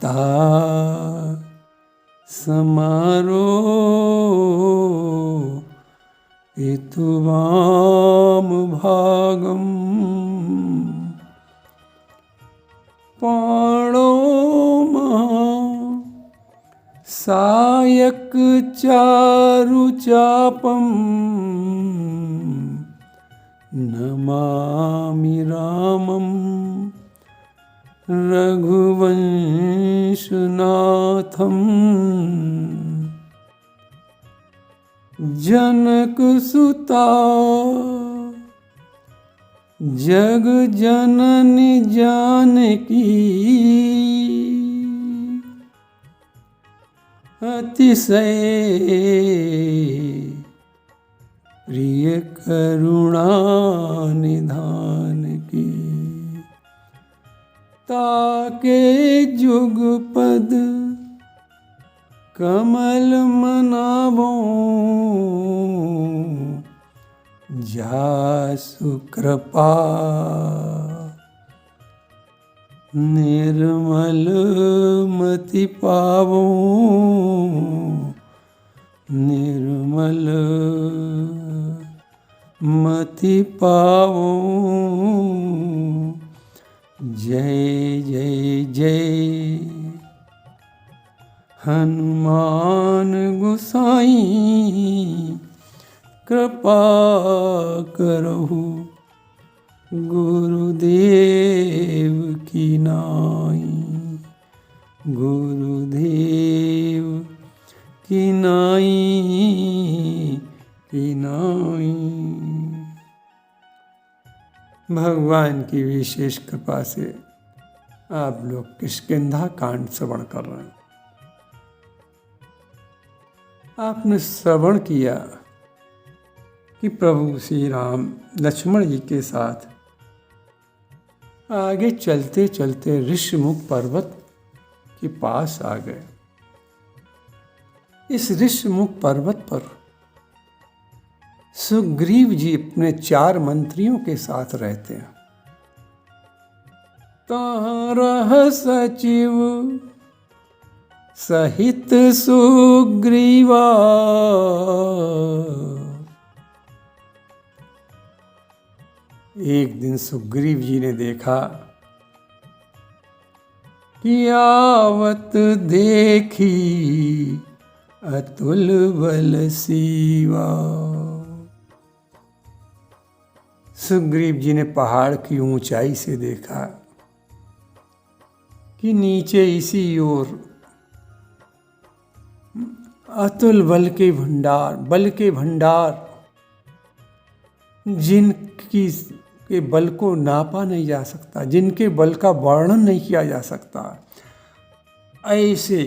ता समारो पितुवाम भागम पाणो महा सायक चारु चापम नमामि रामम रघुवंशनाथम। जनकसुता जग जननी जानकी अतिशय प्रिय करुणा निधान की। ताके जुगपद कमल मनावो जासु कृपा निर्मल मति पावो निर्मल मति पावो। जय जय जय हनुमान गोसाई कृपा करहु गुरुदेव की नाई गुरुदेव की नाई की नाई। भगवान की विशेष कृपा से आप लोग किष्किंधा कांड श्रवण कर रहे हैं। आपने श्रवण किया कि प्रभु श्री राम लक्ष्मण जी के साथ आगे चलते चलते ऋषिमुख पर्वत के पास आ गए। इस ऋषिमुख पर्वत पर सुग्रीव जी अपने 4 मंत्रियों के साथ रहते हैं। तहाँ रह सचिव सहित सुग्रीवा एक दिन सुग्रीव जी ने देखा कि आवत देखी अतुल बल सीवा। सुग्रीव जी ने पहाड़ की ऊंचाई से देखा कि नीचे इसी ओर अतुल बल के भंडार जिनकी के बल को नापा नहीं जा सकता, जिनके बल का वर्णन नहीं किया जा सकता, ऐसे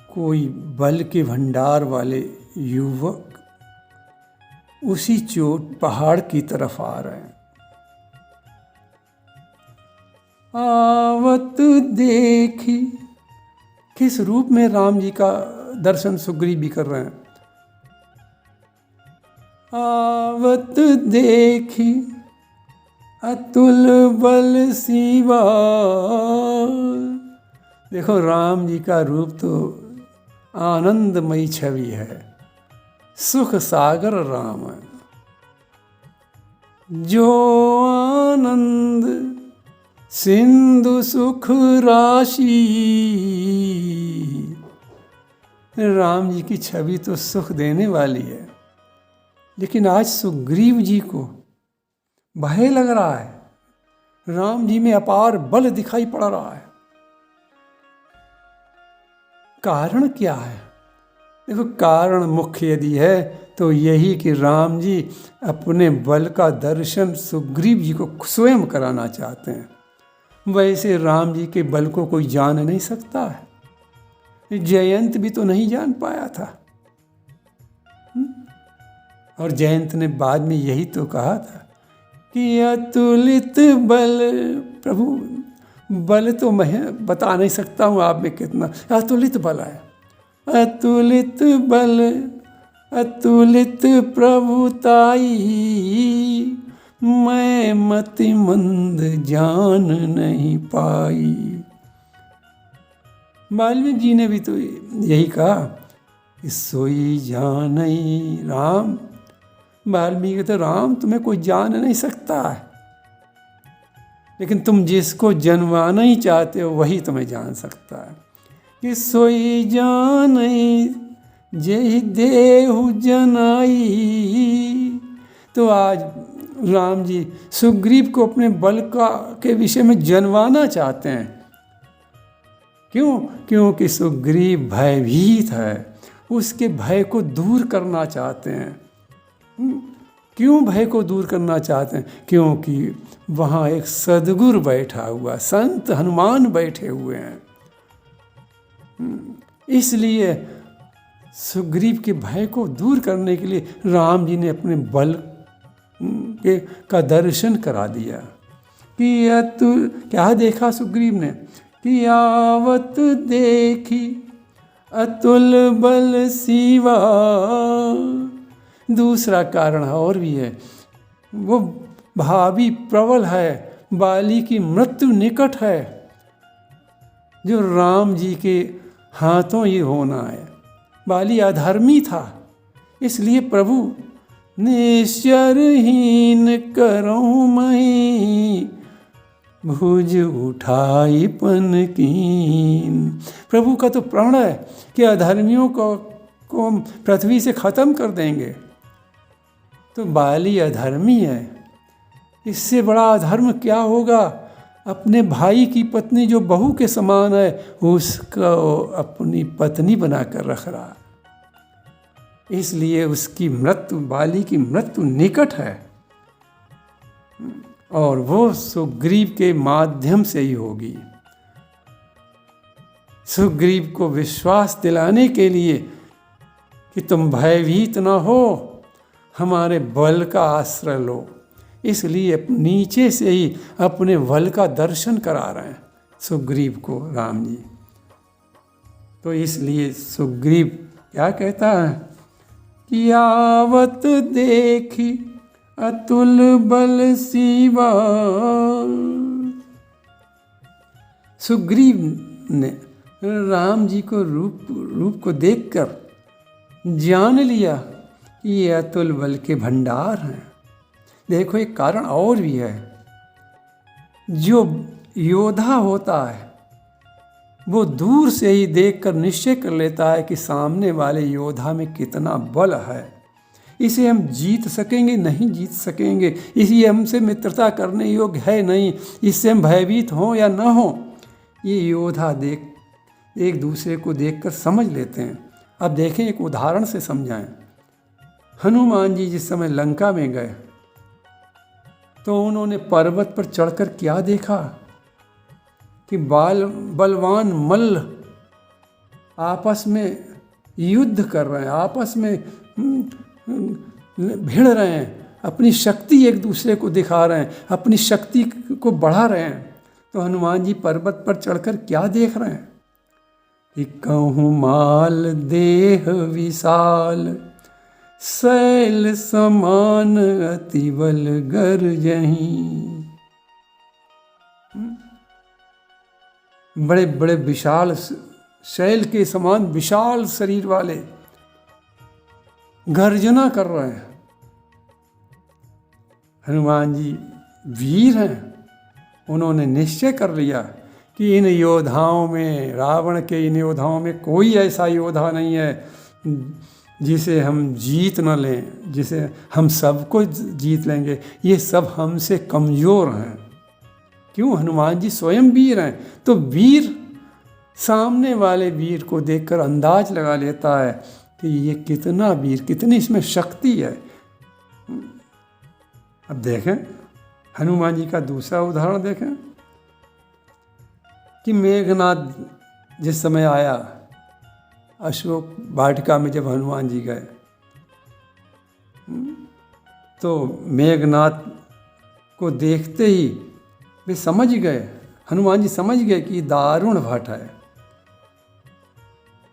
कोई बल के भंडार वाले युवक उसी चोट पहाड़ की तरफ आ रहे हैं। आवत देखी, किस रूप में राम जी का दर्शन सुग्रीव भी कर रहे हैं। आवत देखी अतुल बल सीवा। देखो राम जी का रूप तो आनंदमयी छवि है, सुख सागर राम है। जो आनंद सिंधु सुख राशि। राम जी की छवि तो सुख देने वाली है, लेकिन आज सुग्रीव जी को भय लग रहा है। राम जी में अपार बल दिखाई पड़ रहा है। कारण क्या है? देखो, कारण मुख्य यदि है तो यही कि राम जी अपने बल का दर्शन सुग्रीव जी को स्वयं कराना चाहते हैं। वैसे राम जी के बल को कोई जान नहीं सकता है। जयंत भी तो नहीं जान पाया था। और जयंत ने बाद में यही तो कहा था कि अतुलित बल। प्रभु, बल तो मैं बता नहीं सकता हूँ आप में कितना अतुलित बल है। अतुलित बल अतुलित प्रभुताई मैं मति मंद जान नहीं पाई। वाल्मीकि जी ने भी तो यही कहा कि सोई जानई राम। वाल्मीकि तो राम तुम्हें कोई जान नहीं सकता है, लेकिन तुम जिसको जन्माना ही चाहते हो वही तुम्हें जान सकता है। कि सोई जानई जेहि देहु जनाई। तो आज राम जी सुग्रीव को अपने बल के विषय में जनवाना चाहते हैं। क्यों? क्योंकि सुग्रीव भयभीत है, उसके भय को दूर करना चाहते हैं। क्यों भय को दूर करना चाहते हैं? क्योंकि वहाँ एक सद्गुरु बैठा हुआ, संत हनुमान बैठे हुए हैं। इसलिए सुग्रीव के भय को दूर करने के लिए राम जी ने अपने बल का दर्शन करा दिया। कि क्या देखा सुग्रीव ने? कि आवत देखी अतुल बल सीवा। दूसरा कारण और भी है, वो भावी प्रबल है, बाली की मृत्यु निकट है, जो राम जी के हाथों ही होना है। बाली अधर्मी था, इसलिए प्रभु निश्चरहीन करऊँ मही भुज उठाई पन कीन। प्रभु का तो प्रण है कि अधर्मियों को पृथ्वी से खत्म कर देंगे। तो बाली अधर्मी है, इससे बड़ा अधर्म क्या होगा? अपने भाई की पत्नी जो बहू के समान है, उसको अपनी पत्नी बनाकर रख रहा। इसलिए उसकी मृत्यु, बाली की मृत्यु निकट है, और वो सुग्रीव के माध्यम से ही होगी। सुग्रीव को विश्वास दिलाने के लिए कि तुम भयभीत न हो, हमारे बल का आश्रय लो। इसलिए नीचे से ही अपने बल का दर्शन करा रहे हैं सुग्रीव को राम जी। तो इसलिए सुग्रीव क्या कहता है कि आवत देखी अतुल बल सीवा। सुग्रीव ने राम जी को रूप को देखकर जान लिया कि ये अतुल बल के भंडार हैं। देखो एक कारण और भी है, जो योद्धा होता है वो दूर से ही देखकर निश्चय कर लेता है कि सामने वाले योद्धा में कितना बल है, इसे हम जीत सकेंगे नहीं जीत सकेंगे, इसी हमसे मित्रता करने योग्य है नहीं, इससे हम भयभीत हों या ना हों, ये योद्धा एक दूसरे को देखकर समझ लेते हैं। अब देखें, एक उदाहरण से समझाएं। हनुमान जी जिस समय लंका में गए तो उन्होंने पर्वत पर चढ़कर क्या देखा कि बलवान मल्ल आपस में युद्ध कर रहे हैं, आपस में भिड़ रहे हैं, अपनी शक्ति एक दूसरे को दिखा रहे हैं, अपनी शक्ति को बढ़ा रहे हैं। तो हनुमान जी पर्वत पर चढ़कर क्या देख रहे हैं कि कहूँ माल देह विशाल, शैल समान अति बल गरजहीं। बड़े बड़े विशाल, शैल के समान विशाल शरीर वाले गर्जना कर रहे हैं। हनुमान जी वीर हैं, उन्होंने निश्चय कर लिया कि इन योद्धाओं में, रावण के इन योद्धाओं में कोई ऐसा योद्धा नहीं है जिसे हम जीत न लें, जिसे हम सबको जीत लेंगे। ये सब हमसे कमज़ोर हैं। क्यों? हनुमान जी स्वयं वीर हैं। तो वीर सामने वाले वीर को देखकर अंदाज लगा लेता है कि ये कितना वीर, कितनी इसमें शक्ति है। अब देखें हनुमान जी का दूसरा उदाहरण देखें कि मेघनाद जिस समय आया अशोक वाटिका में, जब हनुमान जी गए तो मेघनाद को देखते ही वे समझ गए, हनुमान जी समझ गए कि दारुण भट्ट है।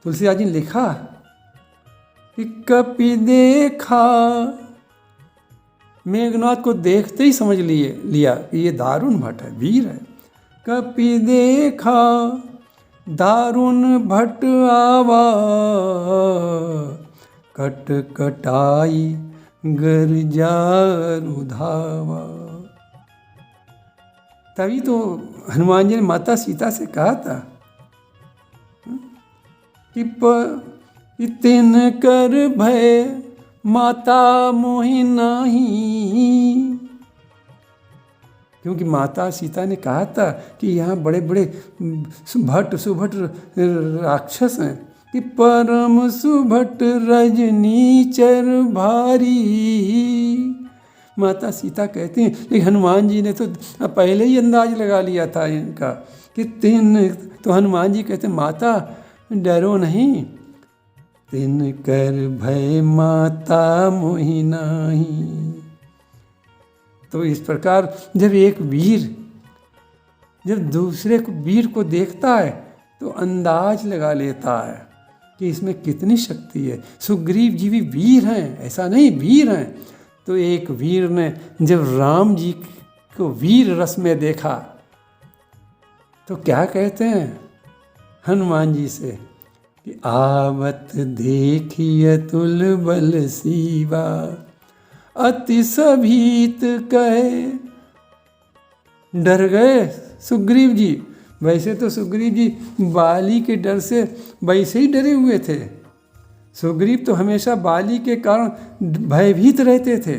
तुलसीदास जी ने लिखा कि कपि देखा मेघनाथ को देखते ही समझ लिया कि ये दारुण भट्ट है, वीर है। कपि देखा दारुण भट्ट आवा, कट कटाई गर्जारु धावा। तभी तो हनुमान जी ने माता सीता से कहा था कि तिन कर भय माता मोहि नाही। क्योंकि माता सीता ने कहा था कि यहाँ बड़े बड़े भट्ट सुभट राक्षस हैं, कि परम सुभट रजनीचर भारी। माता सीता कहती हैं, लेकिन हनुमान जी ने तो पहले ही अंदाज लगा लिया था इनका कि तिन। तो हनुमान जी कहते माता डरो नहीं, तिन कर भय माता मोहि नाही। तो इस प्रकार जब एक वीर जब दूसरे वीर को देखता है तो अंदाज लगा लेता है कि इसमें कितनी शक्ति है। सुग्रीव जी भी वीर हैं, ऐसा नहीं, वीर हैं। तो एक वीर ने जब राम जी को वीर रस में देखा तो क्या कहते हैं हनुमान जी से कि आवत देखिए तुल बल सीवा, अति सभीत कहे। डर गए सुग्रीव जी। वैसे तो सुग्रीव जी बाली के डर से वैसे ही डरे हुए थे। सुग्रीव तो हमेशा बाली के कारण भयभीत रहते थे।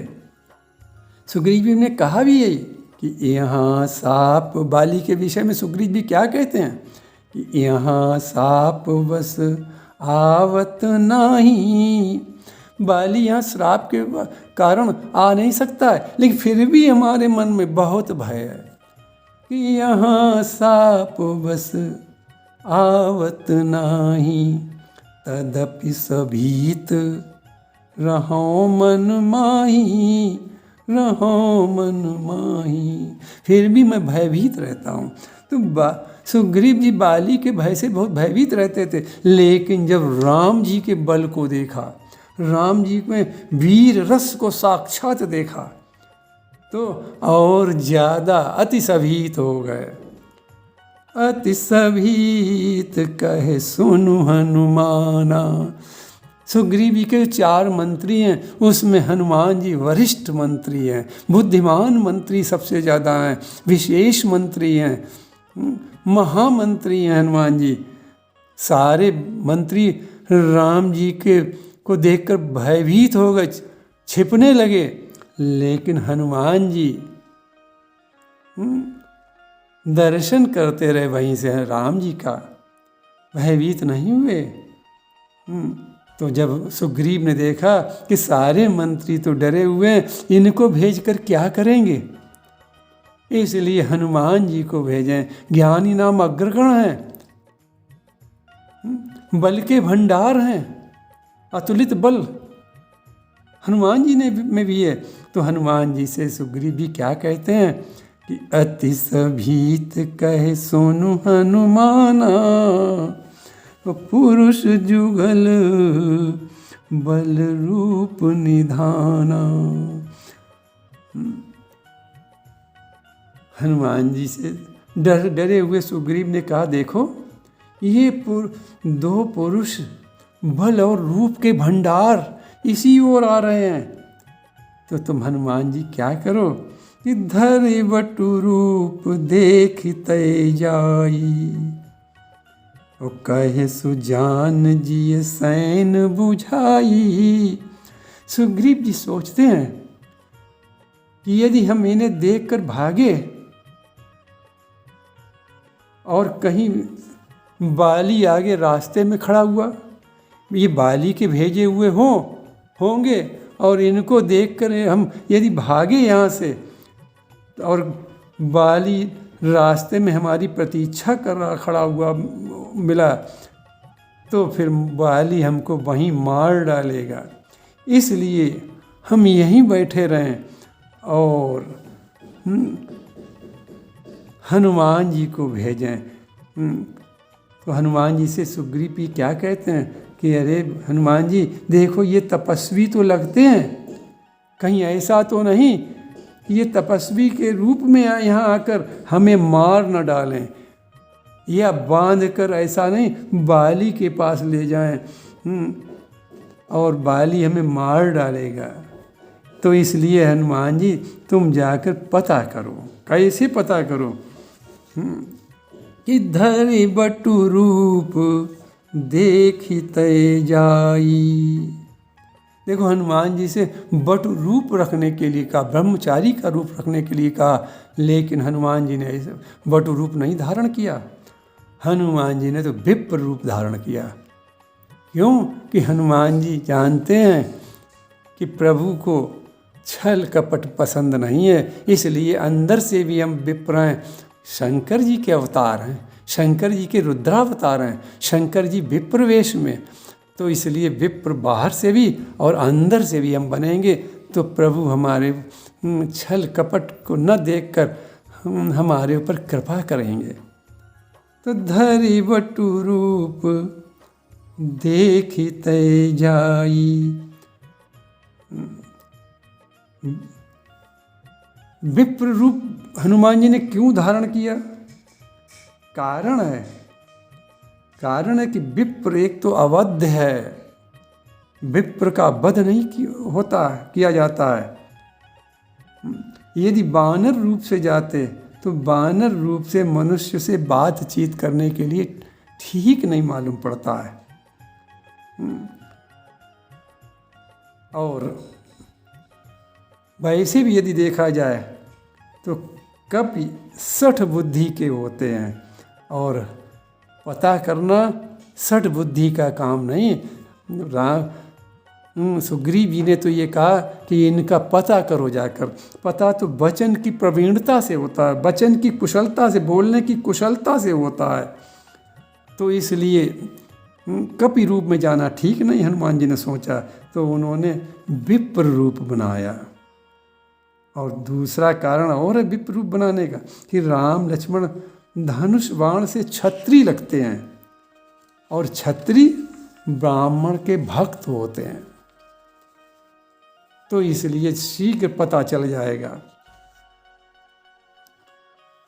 सुग्रीव जी ने कहा भी यही कि यहाँ साप, बाली के विषय में सुग्रीव जी क्या कहते हैं कि यहाँ साप बस आवत नहीं। बाली यहाँ श्राप के कारण आ नहीं सकता है, लेकिन फिर भी हमारे मन में बहुत भय है कि यहाँ साप बस आवत नहीं। तदपि सभीत रहो मन माही, रहो मन माही। फिर भी मैं भयभीत रहता हूँ। तो सुग्रीव जी बाली के भय से बहुत भयभीत रहते थे, लेकिन जब राम जी के बल को देखा, राम जी में वीर रस को साक्षात देखा तो और ज़्यादा अति सभीत हो गए। अति सभीत कहे सुनु हनुमाना। सुग्रीव जी के 4 मंत्री हैं, उसमें हनुमान जी वरिष्ठ मंत्री हैं, बुद्धिमान मंत्री सबसे ज़्यादा हैं, विशेष मंत्री हैं, महामंत्री हैं हनुमान जी। सारे मंत्री राम जी को देखकर भयभीत हो गए, छिपने लगे, लेकिन हनुमान जी दर्शन करते रहे वहीं से राम जी का, भयभीत नहीं हुए। तो जब सुग्रीव ने देखा कि सारे मंत्री तो डरे हुए हैं, इनको भेजकर क्या करेंगे, इसलिए हनुमान जी को भेजें। ज्ञानी नाम अग्रगण हैं, बल के भंडार हैं, अतुलित बल हनुमान जी ने में भी है। तो हनुमान जी से सुग्रीव जी क्या कहते हैं कि अति सभीत कहे सोनु हनुमाना, पुरुष जुगल बल रूप निधाना। हनुमान जी से डरे हुए सुग्रीव ने कहा, देखो ये 2 पुरुष बल और रूप के भंडार इसी ओर आ रहे हैं। तो तुम हनुमान जी क्या करो कि धरि बटु रूप देखते जाई, ओ कहे सुजान जी सैन बुझाई। सुग्रीव जी सोचते हैं कि यदि हम इन्हें देखकर भागे और कहीं बाली आगे रास्ते में खड़ा हुआ, ये बाली के भेजे हुए होंगे और इनको देखकर हम यदि भागे यहाँ से और बाली रास्ते में हमारी प्रतीक्षा कर रहा खड़ा हुआ मिला, तो फिर बाली हमको वहीं मार डालेगा। इसलिए हम यहीं बैठे रहें और हनुमान जी को भेजें। तो हनुमान जी से सुग्रीव जी क्या कहते हैं कि अरे हनुमान जी देखो, ये तपस्वी तो लगते हैं, कहीं ऐसा तो नहीं कि ये तपस्वी के रूप में यहाँ आकर हमें मार न डालें, या बांध कर ऐसा नहीं बाली के पास ले जाएं और बाली हमें मार डालेगा। तो इसलिए हनुमान जी तुम जाकर पता करो। कैसे पता करो? कि धरि बटु रूप देखिते जाई। देखो, हनुमान जी से बटु रूप रखने के लिए कहा, ब्रह्मचारी का रूप रखने के लिए कहा, लेकिन हनुमान जी ने ऐसे बटु रूप नहीं धारण किया। हनुमान जी ने तो विप्र रूप धारण किया। क्यों? कि हनुमान जी जानते हैं कि प्रभु को छल कपट पसंद नहीं है, इसलिए अंदर से भी हम विप्र हैं। शंकर जी के अवतार हैं, शंकर जी के रुद्रावतार हैं, शंकर जी विप्र वेश में, तो इसलिए विप्र बाहर से भी और अंदर से भी हम बनेंगे तो प्रभु हमारे छल कपट को न देखकर हमारे ऊपर कृपा करेंगे। तो धरि बटु रूप देखिते जाई। विप्र रूप हनुमान जी ने क्यों धारण किया? कारण है कि विप्र एक तो अवध है, विप्र का वध नहीं किया जाता है। यदि वानर रूप से जाते तो वानर रूप से मनुष्य से बातचीत करने के लिए ठीक नहीं मालूम पड़ता है। और वैसे भी यदि देखा जाए तो कपि सठ बुद्धि के होते हैं, और पता करना सठ बुद्धि का काम नहीं। सुग्रीव जी ने तो ये कहा कि इनका पता करो जाकर। पता तो वचन की प्रवीणता से होता है, वचन की कुशलता से, बोलने की कुशलता से होता है। तो इसलिए कपि रूप में जाना ठीक नहीं, हनुमान जी ने सोचा, तो उन्होंने विप्र रूप बनाया। और दूसरा कारण और है विप्र रूप बनाने का कि राम लक्ष्मण धनुष बाण से छत्री लगते हैं, और छत्री ब्राह्मण के भक्त होते हैं, तो इसलिए शीघ्र पता चल जाएगा।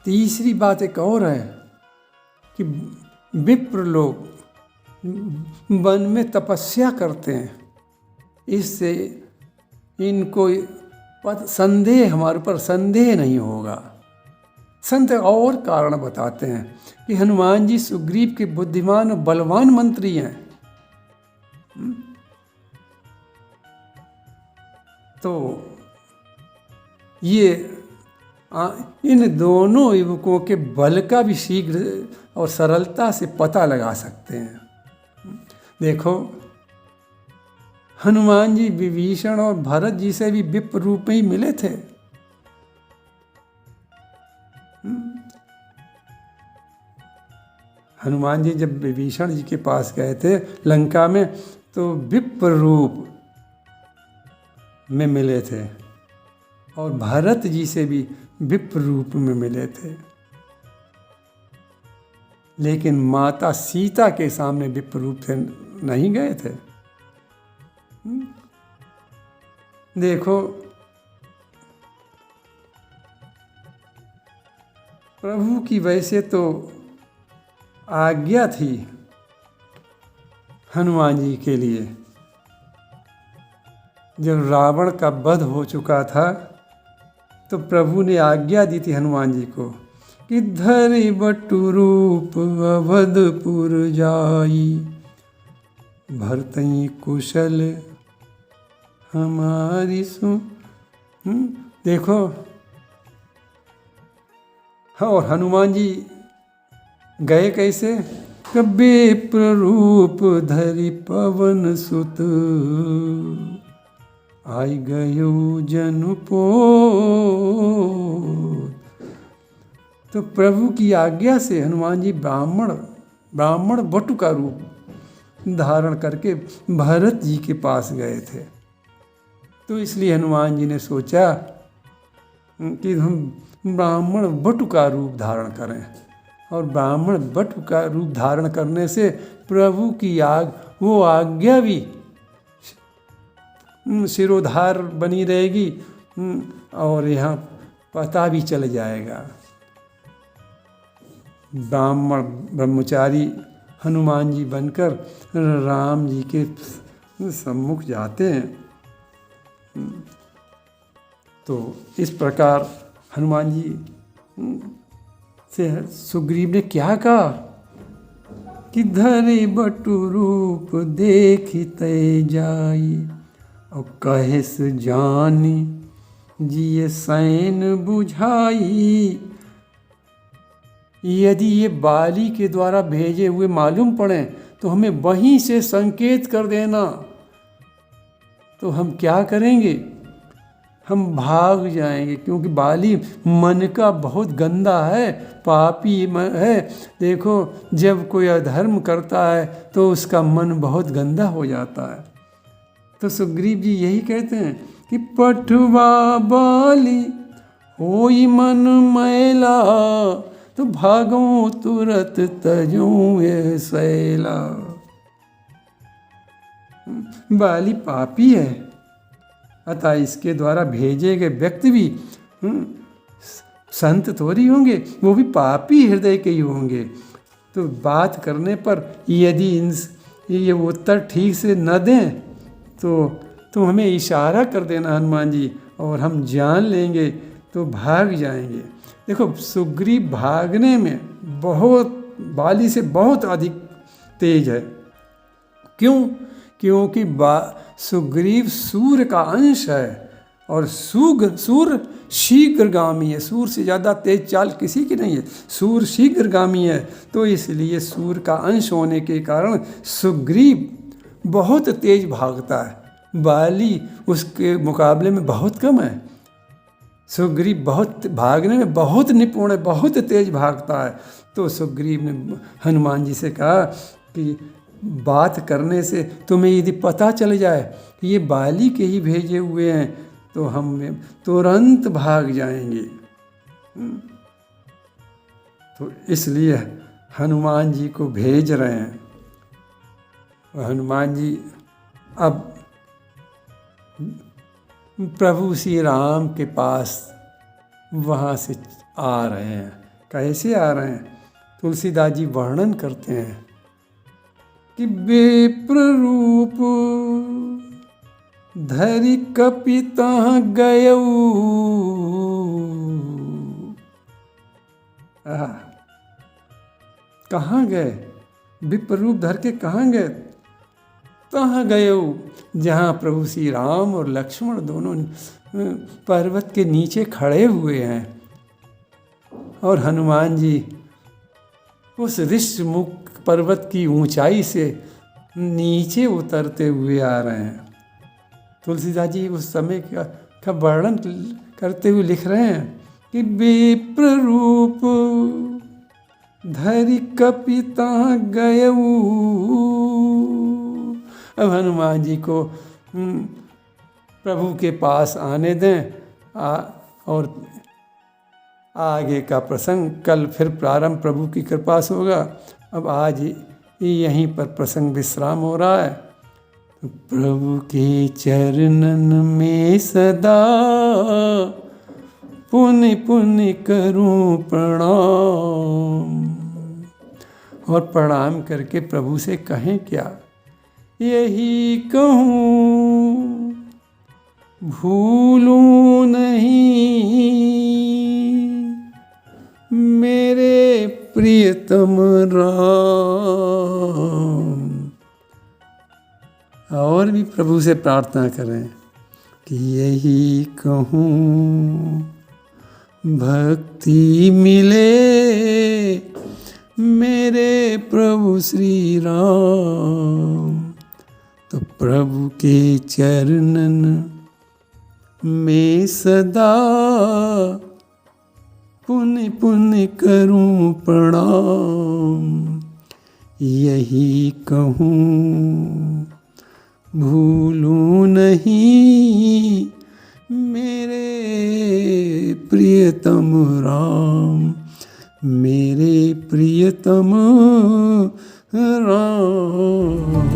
तीसरी बात एक और है कि विप्र लोग वन में तपस्या करते हैं, इससे इनको संदेह, हमारे ऊपर संदेह नहीं होगा। संत और कारण बताते हैं कि हनुमान जी सुग्रीव के बुद्धिमान और बलवान मंत्री हैं। तो ये इन दोनों युवकों के बल का भी शीघ्र और सरलता से पता लगा सकते हैं। देखो, हनुमान जी विभीषण और भरत जी से भी विप्र रूप में ही मिले थे। हनुमान जी जब विभीषण जी के पास गए थे लंका में, तो विप्र रूप में मिले थे, और भरत जी से भी विप्र रूप में मिले थे। लेकिन माता सीता के सामने विप्र रूप से नहीं गए थे। देखो, प्रभु की वैसे तो आज्ञा थी हनुमान जी के लिए। जब रावण का वध हो चुका था तो प्रभु ने आज्ञा दी थी हनुमान जी को कि धरि बटु रूप अवधपुर जाई, भरतई कुशल हमारी सु। देखो, हाँ, और हनुमान जी गए कैसे? विप्र रूप धरि पवन सुत, आई गयो जनुपो। तो प्रभु की आज्ञा से हनुमान जी ब्राह्मण बटु का रूप धारण करके भरत जी के पास गए थे। तो इसलिए हनुमान जी ने सोचा कि हम ब्राह्मण बटु का रूप धारण करें, और ब्राह्मण बटु का रूप धारण करने से प्रभु की वो आज्ञा भी सिरोधार बनी रहेगी और यहाँ पता भी चल जाएगा। ब्राह्मण ब्रह्मचारी हनुमान जी बनकर राम जी के सम्मुख जाते हैं। तो इस प्रकार हनुमान जी से सुग्रीव ने क्या कहा कि धरे बटु रूप देखिते जाई और कहेस जानी जिये सैन बुझाई। यदि ये बाली के द्वारा भेजे हुए मालूम पड़े तो हमें वहीं से संकेत कर देना। तो हम क्या करेंगे, हम भाग जाएंगे, क्योंकि बाली मन का बहुत गंदा है, पापी है। देखो जब कोई अधर्म करता है तो उसका मन बहुत गंदा हो जाता है। तो सुग्रीव जी यही कहते हैं कि पठवा बाली होई मन मैला तो भागो तुरत तजूं ये सैला। बाली पापी है, अतः इसके द्वारा भेजे गए व्यक्ति भी संत थोड़ी होंगे, वो भी पापी हृदय के ही होंगे। तो बात करने पर यदि ये उत्तर ठीक से न दें तो हमें इशारा कर देना हनुमान जी, और हम जान लेंगे तो भाग जाएंगे। देखो सुग्रीव भागने में बाली से बहुत अधिक तेज है। क्यों? क्योंकि सुग्रीव सूर्य का अंश है और सूर्य शीघ्रगामी है। सूर्य से ज़्यादा तेज चाल किसी की नहीं है, सूर्य शीघ्रगामी है। तो इसलिए सूर्य का अंश होने के कारण सुग्रीव बहुत तेज भागता है, बाली उसके मुकाबले में बहुत कम है। सुग्रीव बहुत भागने में बहुत निपुण है, बहुत तेज भागता है। तो सुग्रीव ने हनुमान जी से कहा कि बात करने से तुम्हें यदि पता चल जाए कि ये बाली के ही भेजे हुए हैं तो हम तुरंत भाग जाएंगे। तो इसलिए हनुमान जी को भेज रहे हैं। हनुमान जी अब प्रभु श्री राम के पास वहाँ से आ रहे हैं। कैसे आ रहे हैं? तुलसीदास जी वर्णन करते हैं कि विप्र रूप धरि कपिता गयऊ। कहाँ गए? विप्र रूप धर के कहाँ गए? कहाँ गए? जहाँ प्रभु श्री राम और लक्ष्मण दोनों पर्वत के नीचे खड़े हुए हैं और हनुमान जी उस ऋषमुख पर्वत की ऊंचाई से नीचे उतरते हुए आ रहे हैं। तुलसीदास जी उस समय का वर्णन करते हुए लिख रहे हैं कि विप्र रूप धरि कपिता गयऊ। अब हनुमान जी को प्रभु के पास आने दें और आगे का प्रसंग कल फिर प्रारंभ प्रभु की कृपा से होगा। अब आज यहीं पर प्रसंग विश्राम हो रहा है। तो प्रभु के चरणन में सदा पुण्य पुण्य करूं प्रणाम। और प्रणाम करके प्रभु से कहें क्या? यही कहूँ भूलूं नहीं मेरे प्रियतम राम। और भी प्रभु से प्रार्थना करें कि यही कहूँ भक्ति मिले मेरे प्रभु श्री राम। तो प्रभु के चरणन में सदा पुण्य पुण्य करूं प्रणाम। यही कहूँ भूलूं नहीं मेरे प्रियतम राम, मेरे प्रियतम राम।